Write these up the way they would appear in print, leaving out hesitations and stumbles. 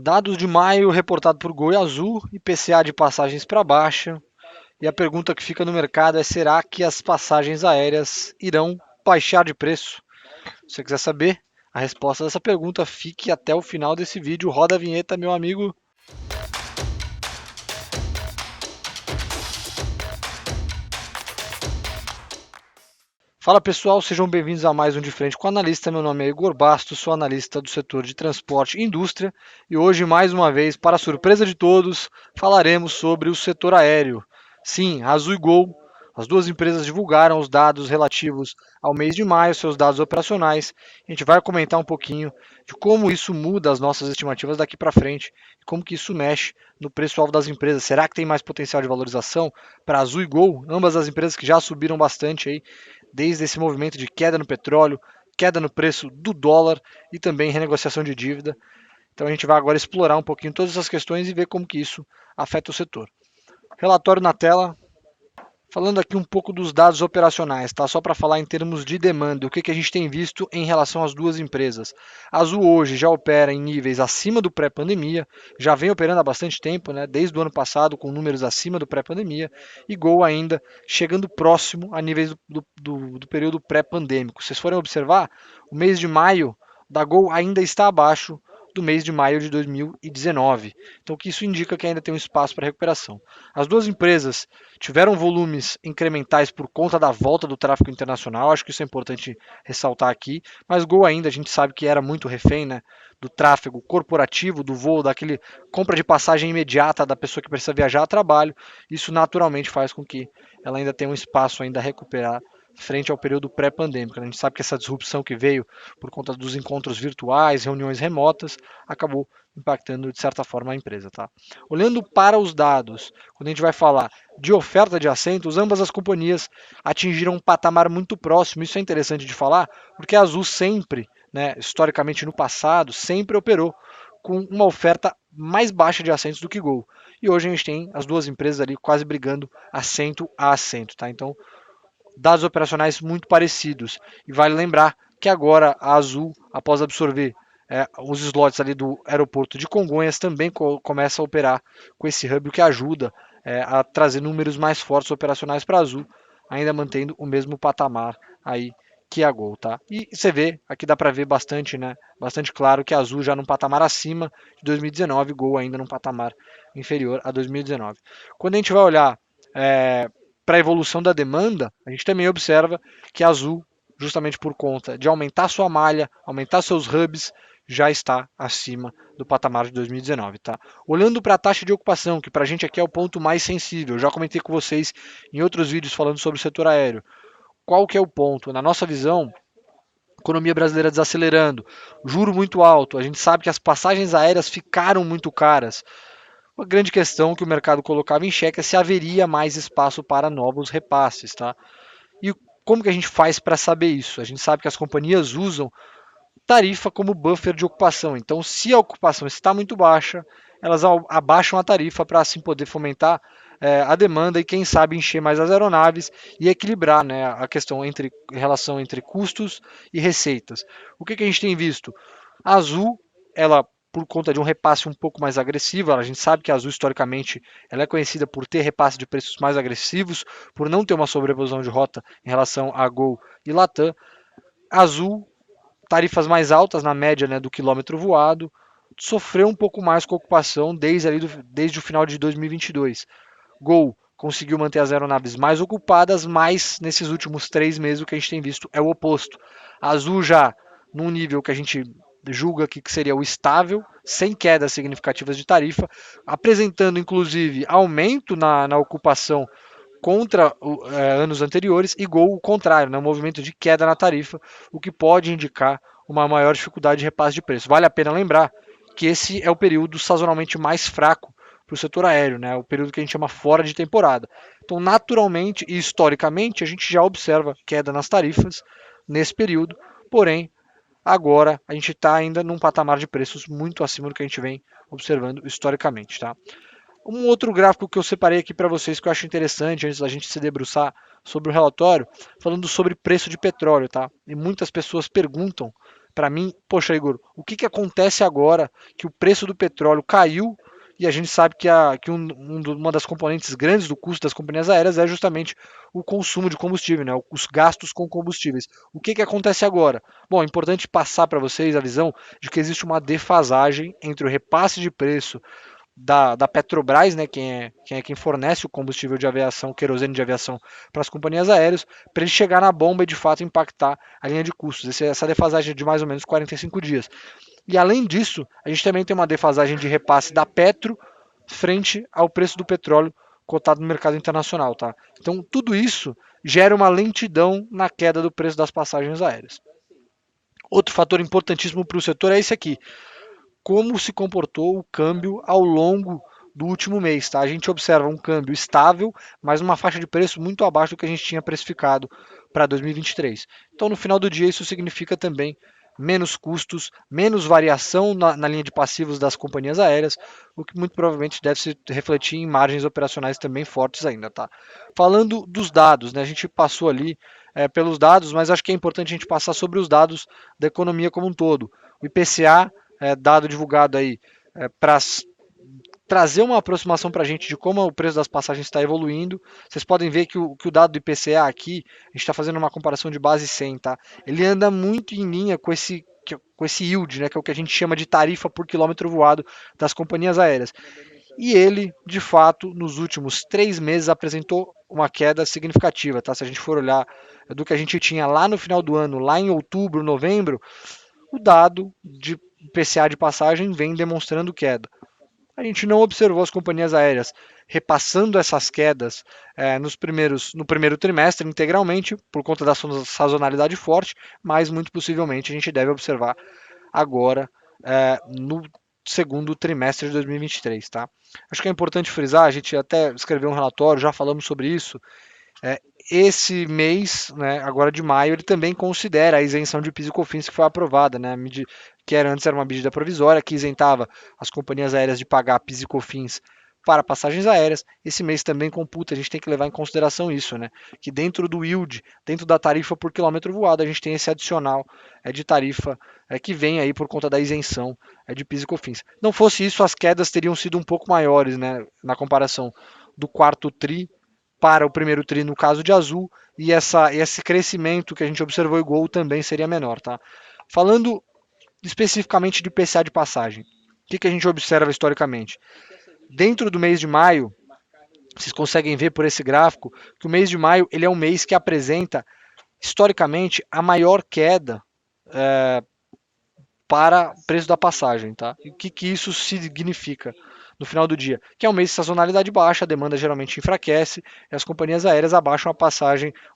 Dados de maio reportado por Gol e Azul, IPCA de passagens para baixa. E a pergunta que fica no mercado é: será que as passagens aéreas irão baixar de preço? Se você quiser saber a resposta dessa pergunta, fique até o final desse vídeo. Roda a vinheta, meu amigo. Fala pessoal, sejam bem-vindos a mais um De Frente com o Analista. Meu nome é Igor Bastos, sou analista do setor de transporte e indústria e hoje, mais uma vez, para surpresa de todos, falaremos sobre o setor aéreo. Sim, Azul e Gol, as duas empresas divulgaram os dados relativos ao mês de maio, seus dados operacionais. A gente vai comentar um pouquinho de como isso muda as nossas estimativas daqui para frente e como que isso mexe no preço-alvo das empresas. Será que tem mais potencial de valorização para Azul e Gol, ambas as empresas que já subiram bastante aí desde esse movimento de queda no petróleo, queda no preço do dólar e também renegociação de dívida. Então a gente vai agora explorar um pouquinho todas essas questões e ver como que isso afeta o setor. Relatório na tela. Falando aqui um pouco dos dados operacionais, tá? Só para falar em termos de demanda, o que, que a gente tem visto em relação às duas empresas. A Azul hoje já opera em níveis acima do pré-pandemia, já vem operando há bastante tempo, né? Desde o ano passado, com números acima do pré-pandemia, e Gol ainda chegando próximo a níveis do período pré-pandêmico. Se vocês forem observar, o mês de maio da Gol ainda está abaixo do mês de maio de 2019. Então, o que isso indica que ainda tem um espaço para recuperação. As duas empresas tiveram volumes incrementais por conta da volta do tráfego internacional, acho que isso é importante ressaltar aqui, mas Gol ainda a gente sabe que era muito refém, né, do tráfego corporativo, do voo, daquele compra de passagem imediata da pessoa que precisa viajar a trabalho, isso naturalmente faz com que ela ainda tenha um espaço ainda a recuperar frente ao período pré-pandêmico. A gente sabe que essa disrupção que veio por conta dos encontros virtuais, reuniões remotas, acabou impactando de certa forma a empresa. Tá? Olhando para os dados, quando a gente vai falar de oferta de assentos, ambas as companhias atingiram um patamar muito próximo. Isso é interessante de falar, porque a Azul sempre, né, historicamente no passado, sempre operou com uma oferta mais baixa de assentos do que Gol. E hoje a gente tem as duas empresas ali quase brigando assento a assento. Tá? Então, dados operacionais muito parecidos. E vale lembrar que agora a Azul, após absorver os slots ali do aeroporto de Congonhas, também começa a operar com esse hub, o que ajuda a trazer números mais fortes operacionais para a Azul, ainda mantendo o mesmo patamar aí que a Gol, tá? E você vê, aqui dá para ver bastante, né? Bastante claro que a Azul já num patamar acima de 2019, Gol ainda num patamar inferior a 2019. Quando a gente vai olhar para a evolução da demanda, a gente também observa que a Azul, justamente por conta de aumentar sua malha, aumentar seus hubs, já está acima do patamar de 2019. Tá? Olhando para a taxa de ocupação, que para a gente aqui é o ponto mais sensível, eu já comentei com vocês em outros vídeos falando sobre o setor aéreo. Qual que é o ponto? Na nossa visão, economia brasileira desacelerando, juro muito alto, a gente sabe que as passagens aéreas ficaram muito caras. Uma grande questão que o mercado colocava em xeque é se haveria mais espaço para novos repasses, tá? E como que a gente faz para saber isso? A gente sabe que as companhias usam tarifa como buffer de ocupação. Então, se a ocupação está muito baixa, elas abaixam a tarifa para assim poder fomentar a demanda e quem sabe encher mais as aeronaves e equilibrar, né, a questão entre relação entre custos e receitas. O que, que a gente tem visto? A Azul, ela por conta de um repasse um pouco mais agressivo, a gente sabe que a Azul historicamente ela é conhecida por ter repasse de preços mais agressivos, por não ter uma sobreposição de rota em relação a Gol e Latam. A Azul, tarifas mais altas na média, né, do quilômetro voado, sofreu um pouco mais com a ocupação desde o final de 2022. Gol conseguiu manter as aeronaves mais ocupadas, mas nesses últimos 3 meses o que a gente tem visto é o oposto. A Azul já num nível que a gente julga que seria o estável, sem quedas significativas de tarifa, apresentando inclusive aumento na ocupação contra anos anteriores e Gol o contrário, né, um movimento de queda na tarifa, o que pode indicar uma maior dificuldade de repasse de preço. Vale a pena lembrar que esse é o período sazonalmente mais fraco para o setor aéreo, né? O período que a gente chama fora de temporada. Então, naturalmente e historicamente, a gente já observa queda nas tarifas nesse período, porém, agora a gente está ainda num patamar de preços muito acima do que a gente vem observando historicamente. Tá? Um outro gráfico que eu separei aqui para vocês que eu acho interessante antes da gente se debruçar sobre o relatório, falando sobre preço de petróleo, tá? E muitas pessoas perguntam para mim, poxa, Igor, o que acontece agora que o preço do petróleo caiu e a gente sabe que uma das componentes grandes do custo das companhias aéreas é justamente o consumo de combustível, né? Os gastos com combustíveis. O que acontece agora? Bom, é importante passar para vocês a visão de que existe uma defasagem entre o repasse de preço da Petrobras, né, quem fornece o combustível de aviação, querosene de aviação para as companhias aéreas, para ele chegar na bomba e de fato impactar a linha de custos. Essa defasagem é de mais ou menos 45 dias. E além disso, a gente também tem uma defasagem de repasse da Petro frente ao preço do petróleo cotado no mercado internacional, tá? Então tudo isso gera uma lentidão na queda do preço das passagens aéreas. Outro fator importantíssimo para o setor é esse aqui: como se comportou o câmbio ao longo do último mês. Tá? A gente observa um câmbio estável, mas uma faixa de preço muito abaixo do que a gente tinha precificado para 2023. Então, no final do dia, isso significa também menos custos, menos variação na linha de passivos das companhias aéreas, o que muito provavelmente deve se refletir em margens operacionais também fortes ainda. Tá? Falando dos dados, né, a gente passou ali pelos dados, mas acho que é importante a gente passar sobre os dados da economia como um todo. O IPCA, dado divulgado aí para trazer uma aproximação para a gente de como o preço das passagens está evoluindo. Vocês podem ver que o dado do IPCA aqui, a gente está fazendo uma comparação de base 100, tá? Ele anda muito em linha com esse yield, né, que é o que a gente chama de tarifa por quilômetro voado das companhias aéreas. E ele, de fato, nos últimos 3 meses apresentou uma queda significativa, tá? Se a gente for olhar do que a gente tinha lá no final do ano, lá em outubro, novembro, o dado de IPCA de passagem vem demonstrando queda. A gente não observou as companhias aéreas repassando essas quedas no primeiro trimestre integralmente, por conta da sazonalidade forte, mas muito possivelmente a gente deve observar agora no segundo trimestre de 2023. Tá? Acho que é importante frisar, a gente até escreveu um relatório, já falamos sobre isso, esse mês, né, agora de maio, ele também considera a isenção de PIS e COFINS que foi aprovada, né, que antes era uma medida provisória que isentava as companhias aéreas de pagar PIS e COFINS para passagens aéreas. Esse mês também computa, a gente tem que levar em consideração isso, né, que dentro do yield, dentro da tarifa por quilômetro voado, a gente tem esse adicional de tarifa que vem aí por conta da isenção de PIS e COFINS. Não fosse isso, as quedas teriam sido um pouco maiores, né, na comparação do quarto tri para o primeiro tri no caso de Azul, e esse crescimento que a gente observou em Gol também seria menor. Tá? Falando especificamente de PCA de passagem, o que a gente observa historicamente? Dentro do mês de maio, vocês conseguem ver por esse gráfico que o mês de maio ele é um mês que apresenta historicamente a maior queda para o preço da passagem. Tá? E o que isso significa? No final do dia, que é um mês de sazonalidade baixa, a demanda geralmente enfraquece e as companhias aéreas abaixam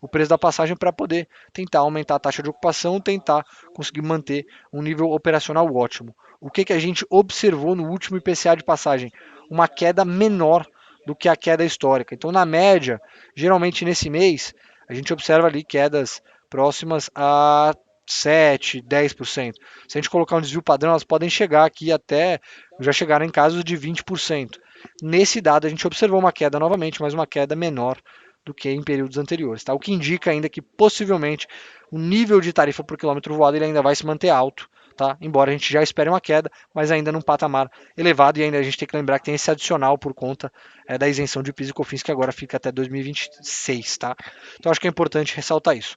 o preço da passagem para poder tentar aumentar a taxa de ocupação, tentar conseguir manter um nível operacional ótimo. O que a gente observou no último IPCA de passagem? Uma queda menor do que a queda histórica. Então, na média, geralmente nesse mês, a gente observa ali quedas próximas a 7, 10%. Se a gente colocar um desvio padrão, elas podem chegar aqui até, já chegaram em casos de 20%. Nesse dado, a gente observou uma queda novamente, mas uma queda menor do que em períodos anteriores. Tá? O que indica ainda que possivelmente o nível de tarifa por quilômetro voado ele ainda vai se manter alto. Tá? Embora a gente já espere uma queda, mas ainda num patamar elevado, e ainda a gente tem que lembrar que tem esse adicional por conta da isenção de PIS e COFINS, que agora fica até 2026. Tá? Então acho que é importante ressaltar isso.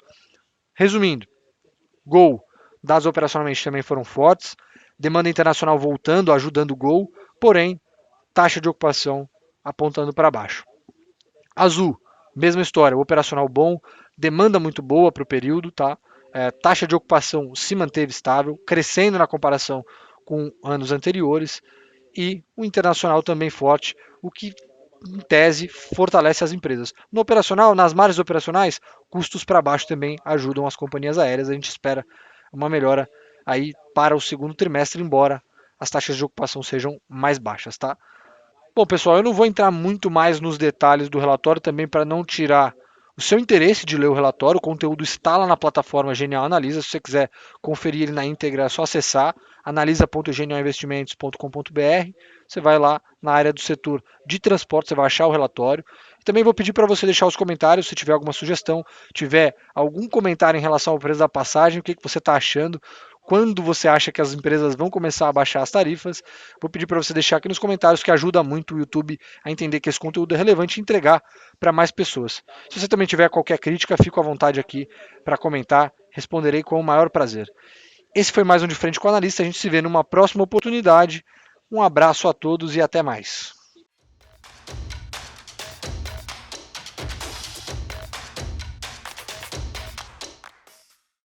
Resumindo, Gol, dados operacionalmente também foram fortes, demanda internacional voltando, ajudando o Gol, porém, taxa de ocupação apontando para baixo. Azul, mesma história, o operacional bom, demanda muito boa para o período, tá? Taxa de ocupação se manteve estável, crescendo na comparação com anos anteriores, e o internacional também forte, o que em tese fortalece as empresas. No operacional, nas margens operacionais, custos para baixo também ajudam as companhias aéreas. A gente espera uma melhora aí para o segundo trimestre, embora as taxas de ocupação sejam mais baixas, tá? Bom, pessoal, eu não vou entrar muito mais nos detalhes do relatório também para não tirar o seu interesse de ler o relatório. O conteúdo está lá na plataforma Genial Analisa. Se você quiser conferir ele na íntegra, é só acessar analisa.genialinvestimentos.com.br. Você vai lá na área do setor de transporte, você vai achar o relatório. Também vou pedir para você deixar os comentários se tiver alguma sugestão, tiver algum comentário em relação ao preço da passagem, o que você está achando, quando você acha que as empresas vão começar a baixar as tarifas. Vou pedir para você deixar aqui nos comentários, que ajuda muito o YouTube a entender que esse conteúdo é relevante e entregar para mais pessoas. Se você também tiver qualquer crítica, fico à vontade aqui para comentar, responderei com o maior prazer. Esse foi mais um De Frente com o Analista, a gente se vê numa próxima oportunidade. Um abraço a todos e até mais.